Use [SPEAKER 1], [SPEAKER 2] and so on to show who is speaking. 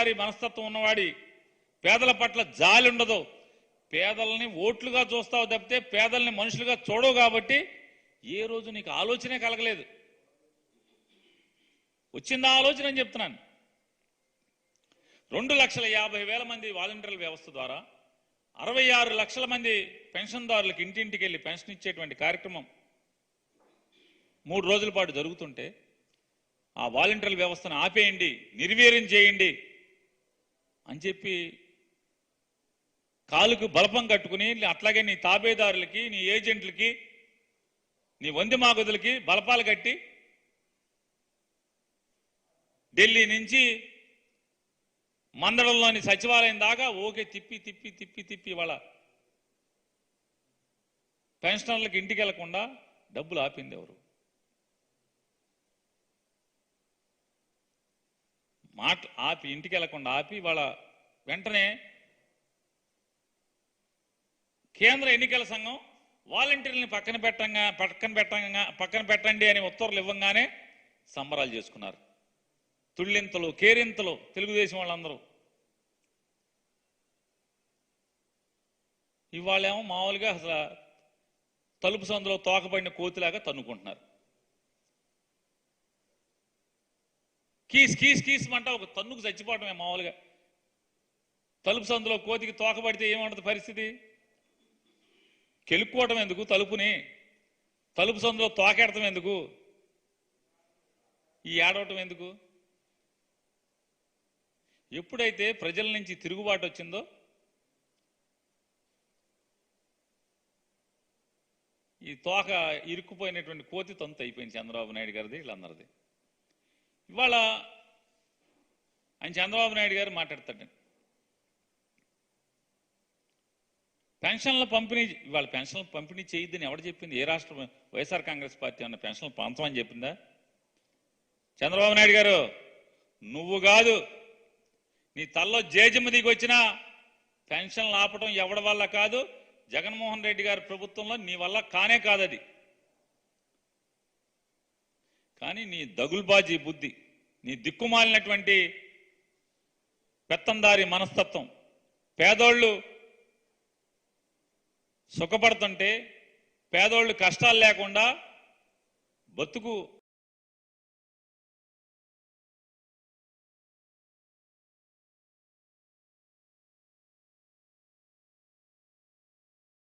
[SPEAKER 1] పెత్తందారి మనస్తత్వం ఉన్నవాడి పేదల పట్ల జాలి ఉండదు. పేదల్ని ఓట్లుగా చూస్తావు తప్పితే పేదల్ని మనుషులుగా చూడవు. కాబట్టి ఏ రోజు నీకు ఆలోచనే కలగలేదు. వచ్చిందా ఆలోచన అని చెప్తున్నాను. 2,50,000 మంది వాలంటీర్ల వ్యవస్థ ద్వారా 66 లక్షల మంది పెన్షన్దారులకు ఇంటింటికి వెళ్ళి పెన్షన్ ఇచ్చేటువంటి కార్యక్రమం 3 రోజుల పాటు జరుగుతుంటే ఆ వాలంటీర్ల వ్యవస్థను ఆపేయండి, నిర్వీర్యం చేయండి అని చెప్పి కాలుకు బలపం కట్టుకుని, అట్లాగే నీ తాబేదారులకి, నీ ఏజెంట్లకి, నీ వంది మాగుదులకి బలపాలు కట్టి ఢిల్లీ నుంచి మందడంలోని సచివాలయం దాకా ఓకే తిప్పి తిప్పి తిప్పి తిప్పి వాళ్ళ పెన్షనర్లకు ఇంటికి వెళ్లకుండా డబ్బులు ఆపింది ఎవరు? ఆపి ఇంటికి వెళ్లకుండా ఆపి వాళ్ళ వెంటనే కేంద్ర ఎన్నికల సంఘం వాలంటీర్లని పక్కన పెట్టండి అని ఉత్తర్వులు ఇవ్వగానే సంబరాలు చేసుకున్నారు. తుళ్ళింతలు కేరింతలు తెలుగుదేశం వాళ్ళందరూ. ఇవాళేమో మామూలుగా అసలు తలుపు సందులో తోకబడిన కోతిలాగా తన్నుకుంటున్నారు. కీస్ కీస్ కీస్ అంట ఒక తన్నుకు చచ్చిపోవటమే మామూలుగా. తలుపు సందులో కోతికి తోకబడితే ఏమంటుంది పరిస్థితి? కెలుక్కోవటం ఎందుకు తలుపుని? తలుపు సందులో తోకెడటం ఎందుకు? ఈ ఏడవటం ఎందుకు? ఎప్పుడైతే ప్రజల నుంచి తిరుగుబాటు వచ్చిందో ఈ తోక ఇరుక్కుపోయినటువంటి కోతి తొంత అయిపోయింది చంద్రబాబు నాయుడు గారిది, వీళ్ళందరిది. ఇవాళ ఆయన చంద్రబాబు నాయుడు గారు మాట్లాడతాడు పెన్షన్ల పంపిణీ. ఇవాళ పెన్షన్ల పంపిణీ చేయొద్దని ఎవరు చెప్పింది? ఏ రాష్ట్ర వైఎస్ఆర్ కాంగ్రెస్ పార్టీ అన్న పెన్షన్లు పంచమని చెప్పిందా? చంద్రబాబు నాయుడు గారు నువ్వు కాదు, నీ తల్లో జేజమ్మ దిగి వచ్చినా పెన్షన్లు ఆపడం ఎవడి వల్ల కాదు. జగన్మోహన్ రెడ్డి గారి ప్రభుత్వంలో నీ వల్ల కానే కాదది. కానీ నీ దగుల్బాజీ బుద్ధి, నీ దిక్కుమాలినటువంటి పెత్తందారి మనస్తత్వం, పేదోళ్ళు సుఖపడుతుంటే పేదోళ్ళు కష్టాలు లేకుండా బతుకు